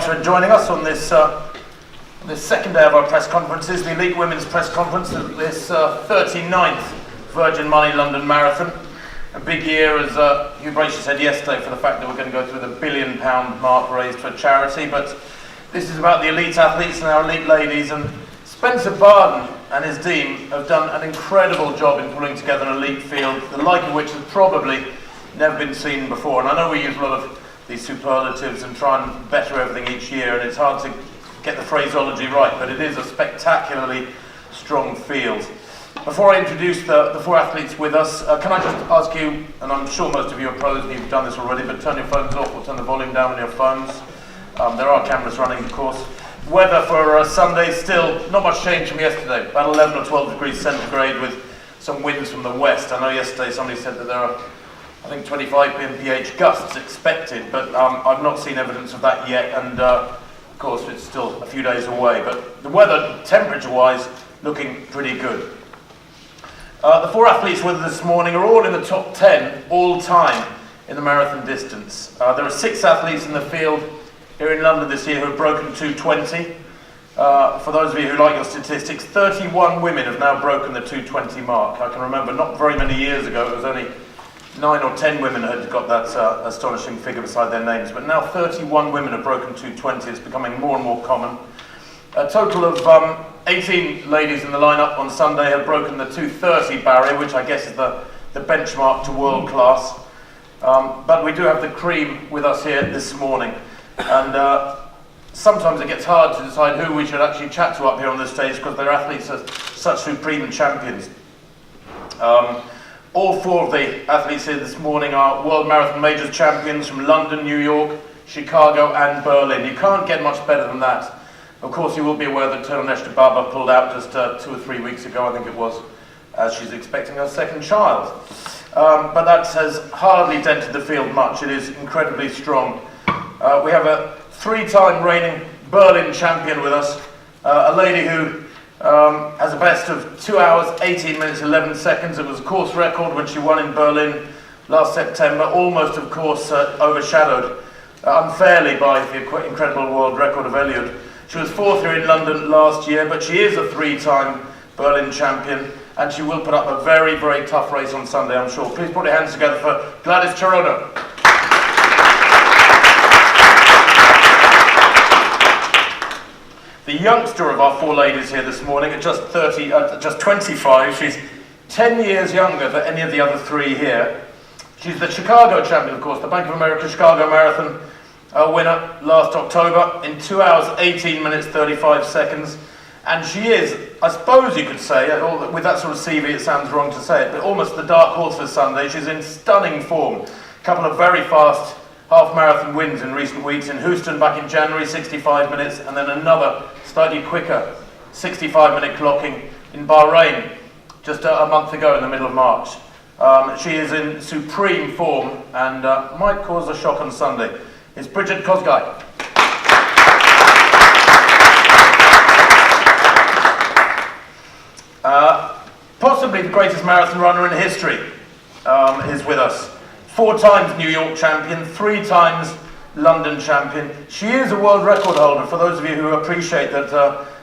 much for joining us on this second day of our press conferences, the Elite Women's Press Conference, this 39th Virgin Money London Marathon. A big year, as Hugh Bracey said yesterday, for the fact that we're going to go through the £1 billion mark raised for charity. But this is about the elite athletes and our elite ladies, and Spencer Barden and his team have done an incredible job in pulling together an elite field, the like of which has probably never been seen before. And I know we use a lot of these superlatives and try and better everything each year, and it's hard to get the phraseology right, but it is a spectacularly strong field. Before I introduce the four athletes with us, can I just ask you, and I'm sure most of you are pros and you've done this already, but turn your phones off or turn the volume down on your phones. There are cameras running, of course. Weather for Sunday, still not much change from yesterday, about 11 or 12 degrees centigrade with some winds from the west. I know yesterday somebody said that there are, I think, 25 mph gusts expected, but I've not seen evidence of that yet, and of course it's still a few days away. But the weather, temperature-wise, looking pretty good. The four athletes with us this morning are all in the top 10 all time in the marathon distance. There are 6 athletes in the field here in London this year who have broken 2:20. For those of you who like your statistics, 31 women have now broken the 2:20 mark. I can remember not very many years ago, it was only 9 or 10 women had got that astonishing figure beside their names, but now 31 women have broken 2:20. It's becoming more and more common. A total of 18 ladies in the lineup on Sunday have broken the 2:30 barrier, which I guess is the benchmark to world class. But we do have the cream with us here this morning, and sometimes it gets hard to decide who we should actually chat to up here on this stage because their athletes are such supreme champions. All 4 of the athletes here this morning are World Marathon Majors champions from London, New York, Chicago and Berlin. You can't get much better than that. Of course, you will be aware that Ternesh Baba pulled out just 2 or 3 weeks ago, I think it was, as she's expecting her second child. But that has hardly dented the field much. It is incredibly strong. We have a 3-time reigning Berlin champion with us, a lady who has a best of 2 hours, 18 minutes, 11 seconds. It was a course record when she won in Berlin last September, almost, of course, overshadowed unfairly by the incredible world record of Eliud. She was 4th here in London last year, but she is a 3-time Berlin champion, and she will put up a very, very tough race on Sunday, I'm sure. Please put your hands together for Gladys Cheruiyot. The youngster of our 4 ladies here this morning at just 25, she's 10 years younger than any of the other 3 here. She's the Chicago champion, of course, the Bank of America Chicago Marathon winner last October in 2 hours, 18 minutes, 35 seconds. And she is, I suppose you could say, with that sort of CV it sounds wrong to say it, but almost the dark horse for Sunday. She's in stunning form. A couple of very fast half-marathon wins in recent weeks, in Houston back in January, 65 minutes, and then another slightly quicker 65-minute clocking in Bahrain just a month ago in the middle of March. She is in supreme form and might cause a shock on Sunday. It's Bridget Kosgei. Possibly the greatest marathon runner in history is with us. 4 times New York champion, 3 times London champion. She is a world record holder, for those of you who appreciate that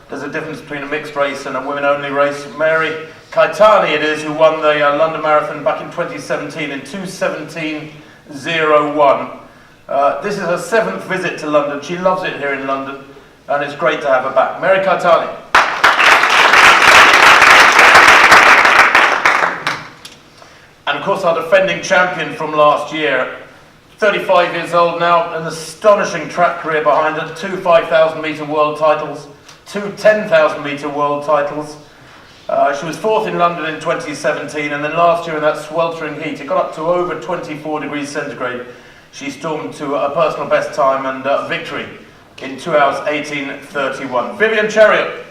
there's a difference between a mixed race and a women-only race. Mary Keitany it is who won the London Marathon back in 2017 in 2:17:01. This is her 7th visit to London. She loves it here in London, and it's great to have her back. Mary Keitany. And of course our defending champion from last year, 35 years old now, an astonishing track career behind her, 2 5,000 metre world titles, 2 10,000 metre world titles. She was 4th in London in 2017, and then last year in that sweltering heat, it got up to over 24 degrees centigrade. She stormed to a personal best time and victory in 2 hours, 18:31. Vivian Cheruiyot.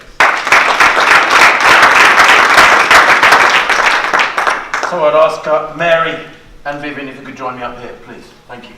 So I'd ask Mary and Vivian if you could join me up here, please. Thank you.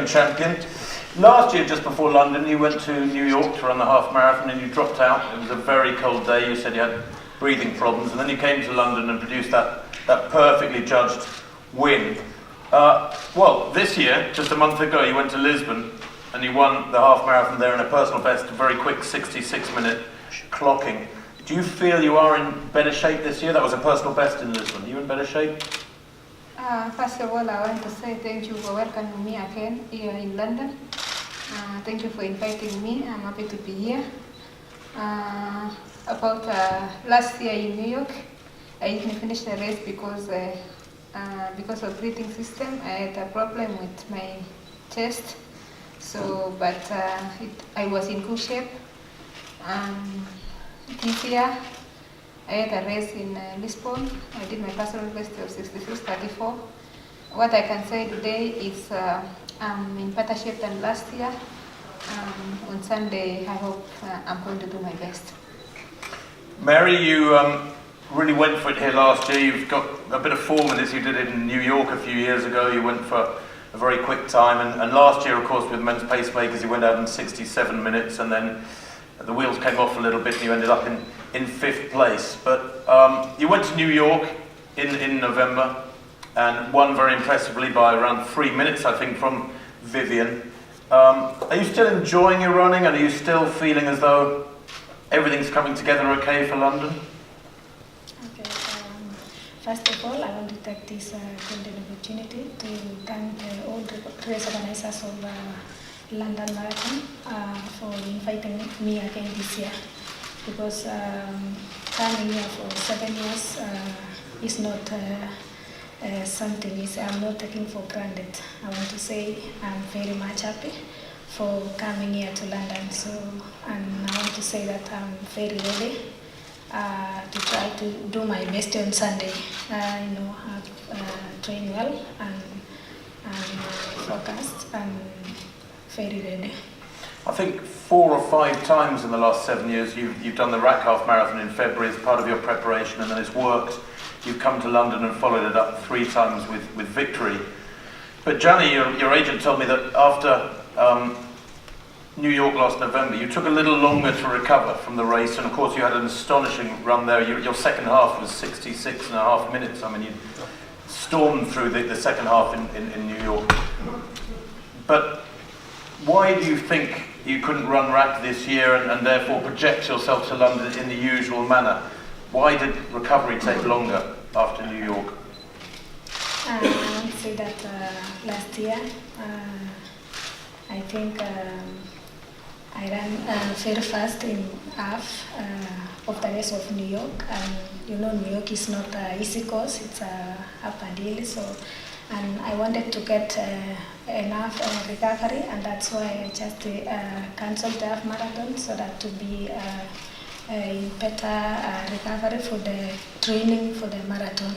second champion. Last year, just before London, you went to New York to run the half marathon and you dropped out. It was a very cold day. You said you had breathing problems, and then you came to London and produced that perfectly judged win. Well, this year, just a month ago, you went to Lisbon and you won the half marathon there in a personal best, a very quick 66-minute clocking. Do you feel you are in better shape this year? That was a personal best in Lisbon. Are you in better shape? First of all, I want to say thank you for welcoming me again here in London. Thank you for inviting me. I'm happy to be here. About last year in New York, I didn't finish the race because of breathing system. I had a problem with my chest. So, but I was in good shape. This year, I had a race in Lisbon. I did my personal best of 66:34. What I can say today is I'm in better shape than last year. On Sunday, I hope I'm going to do my best. Mary, you really went for it here last year. You've got a bit of form in this. You did it in New York a few years ago. You went for a very quick time. And last year, of course, with men's pacemakers, you went out in 67 minutes. And then the wheels came off a little bit and you ended up in fifth place. But you went to New York in November and won very impressively by around 3 minutes, I think, from Vivian. Are you still enjoying your running, and are you still feeling as though everything's coming together okay for London? Okay. First of all, I want to take this golden opportunity to thank all the race organizers of London Marathon for inviting me again this year, because coming here for 7 years is not something I'm not taking for granted. I want to say I'm very much happy for coming here to London. So, and I want to say that I'm very ready to try to do my best on Sunday. I've trained well and focused and very ready. I think 4 or 5 times in the last 7 years you've done the Rack Half Marathon in February as part of your preparation, and then it's worked. You've come to London and followed it up 3 times with victory. But Gianni, your agent told me that after New York last November, you took a little longer to recover from the race, and of course you had an astonishing run there. Your second half was 66.5 minutes. I mean, you stormed through the second half in New York. But why do you think you couldn't run Rack this year and therefore project yourself to London in the usual manner? Why did recovery take longer after New York? I want to say that last year, I think I ran very fast in half of the race of New York. And you know, New York is not an easy course, it's up and hill. So, and I wanted to get enough recovery, and that's why I just cancelled the half marathon, so that to be in better recovery for the training for the marathon.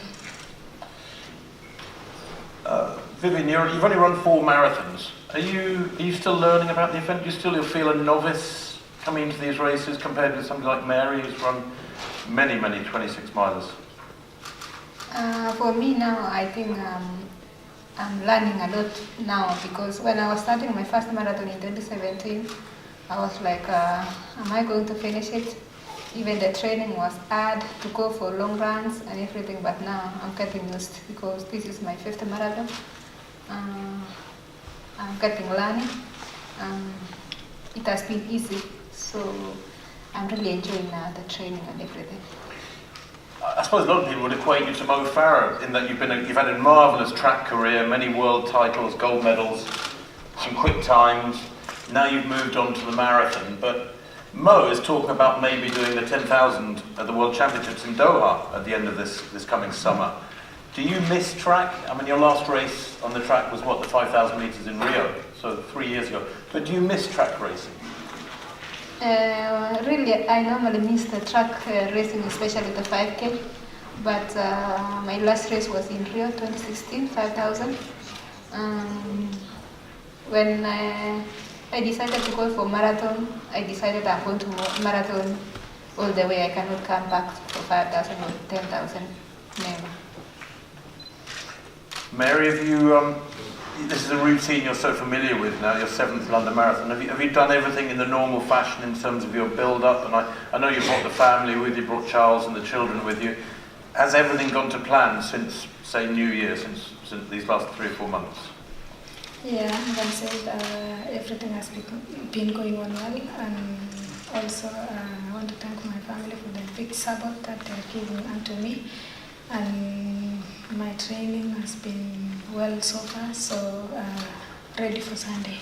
Vivian, you've only run 4 marathons. Are you still learning about the event? Do you still feel a novice coming into these races compared with somebody like Mary, who's run many 26 milers? For me now, I think I'm learning a lot now, because when I was starting my first marathon in 2017, I was like, am I going to finish it? Even the training was hard to go for long runs and everything, but now I'm getting used, because this is my 5th marathon. I'm getting learning. It has been easy, so I'm really enjoying the training and everything. I suppose a lot of people would equate you to Mo Farah in that you've had a marvellous track career, many world titles, gold medals, some quick times. Now you've moved on to the marathon, but Mo is talking about maybe doing the 10,000 at the World Championships in Doha at the end of this coming summer. Do you miss track? I mean, your last race on the track was what, the 5,000 metres in Rio, so 3 years ago. But do you miss track racing? Really, I normally miss the track racing, especially the 5K. But my last race was in Rio 2016, 5,000. When I decided to go for marathon, I decided I'm going to marathon all the way. I cannot come back for 5,000 or 10,000, never. Mary, have this is a routine you're so familiar with now, your 7th London Marathon. Have you done everything in the normal fashion in terms of your build-up? And I know you brought the family with you, brought Charles and the children with you. Has everything gone to plan since, say, New Year, since these last 3 or 4 months? Yeah, as I said, everything has been going on well, and also I want to thank my family for the big support that they are giving unto me, and my training has been well so far, so ready for Sunday.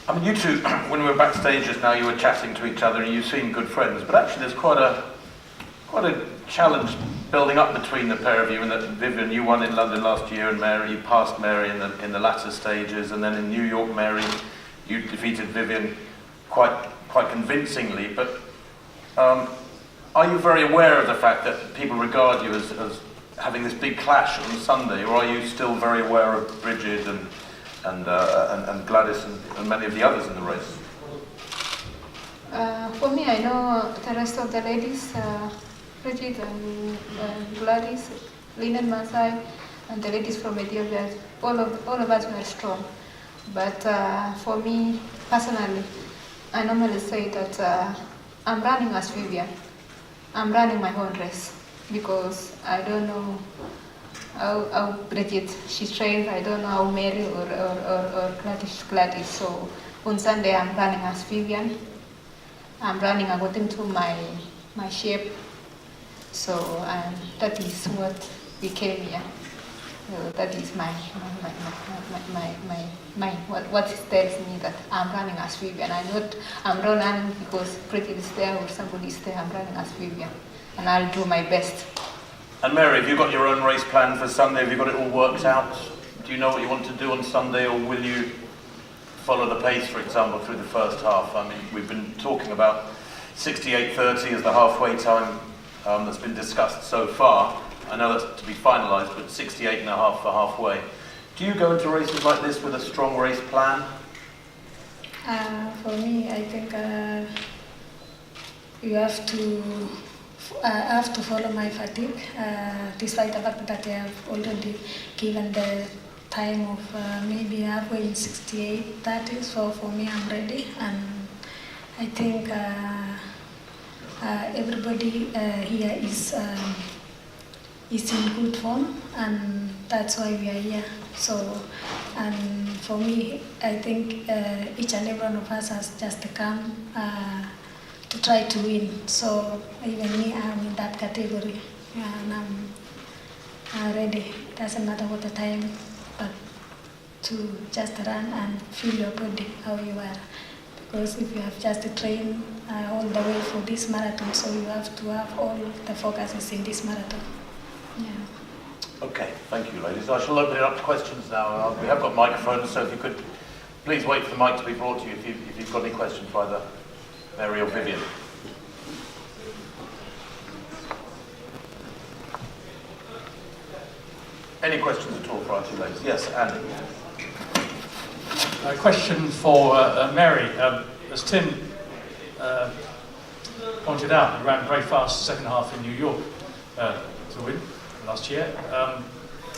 I mean, you two, when we were backstage just now, you were chatting to each other and you seem good friends, but actually there's quite a challenge building up between the pair of you, and that Vivian, you won in London last year, and Mary, you passed Mary in the latter stages, and then in New York, Mary, you defeated Vivian quite convincingly. But are you very aware of the fact that people regard you as having this big clash on Sunday, or are you still very aware of Bridget and Gladys and many of the others in the race? For me, I know the rest of the ladies, Bridget and Gladys, Lynn and Masai, and the ladies from Ethiopia. All of us were strong. But for me, personally, I normally say that I'm running as Vivian. I'm running my own race because I don't know how Bridget she trains. I don't know how Mary or Gladys. So on Sunday, I'm running as Vivian. I'm running according to my shape. So that is what became here. That is what tells me that I'm running as Vivian. I'm not running because Bridget is there or somebody is there. I'm running as Vivian, and I'll do my best. And Mary, have you got your own race plan for Sunday? Have you got it all worked out? Do you know what you want to do on Sunday, or will you follow the pace, for example, through the first half? I mean, we've been talking about 68:30 as the halfway time that's been discussed so far. I know that's to be finalised, but 68.5 for halfway. Do you go into races like this with a strong race plan? For me, I think you have to follow my fatigue, despite the fact that I have already given the time of maybe halfway in 68:30. So for me, I'm ready, and I think everybody here is in good form, and that's why we are here. So, and for me, I think each and every one of us has just come to try to win. So even me, I'm in that category, and I'm ready. It doesn't matter what the time, but to just run and feel your body how you are. Because if you have just trained all the way for this marathon, so you have to have all the focuses in this marathon. Yeah. Okay, thank you, ladies. I shall open it up to questions now. We have got microphones, so if you could please wait for the mic to be brought to you if you've got any questions for either Mary or Vivian. Any questions at all for our two ladies? Yes, Andy. A question for Mary. As Tim pointed out, you ran very fast second half in New York to win last year.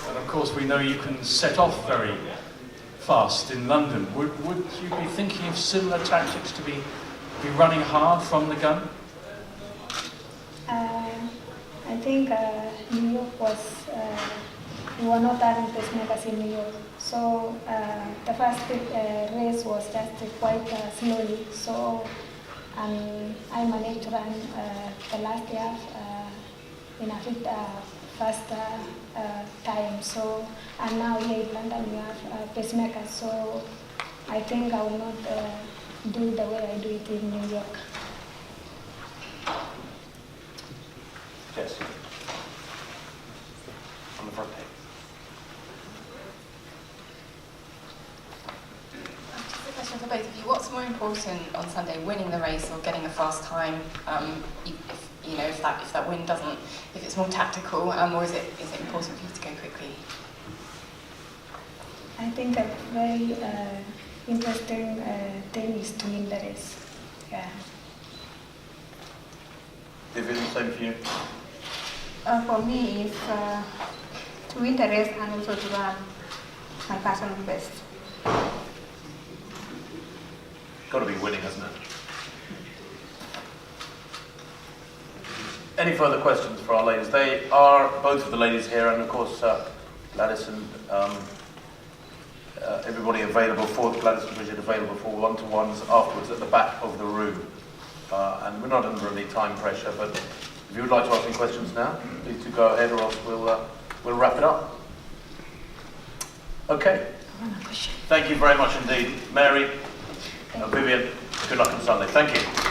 And of course we know you can set off very fast in London. Would you be thinking of similar tactics to be running hard from the gun? I think New York was, we were not having pacemakers in New York. So the first race was just quite slowly. So I managed to run the last half in a bit faster time. So, and now here in London we have pacemakers. So I think I will not do the way I do it in New York. Yes. On the front page. Just a question for both of you. What's more important on Sunday, winning the race or getting a fast time? If that win doesn't, if it's more tactical, or is it important for you to go quickly? I think a very interesting thing is to win the race. Yeah. Vivian, the same for you? For me, it's to win the race and also to run. my personal best. Got to be winning, hasn't it? Any further questions for our ladies? They are, both of the ladies here, and of course Gladys and everybody available for, Gladys and Bridget available for one-to-ones afterwards at the back of the room. And we're not under any time pressure, but if you would like to ask any questions now, please do go ahead, or else we'll wrap it up. Okay. Thank you very much indeed. Mary, Vivian, good luck on Sunday. Thank you.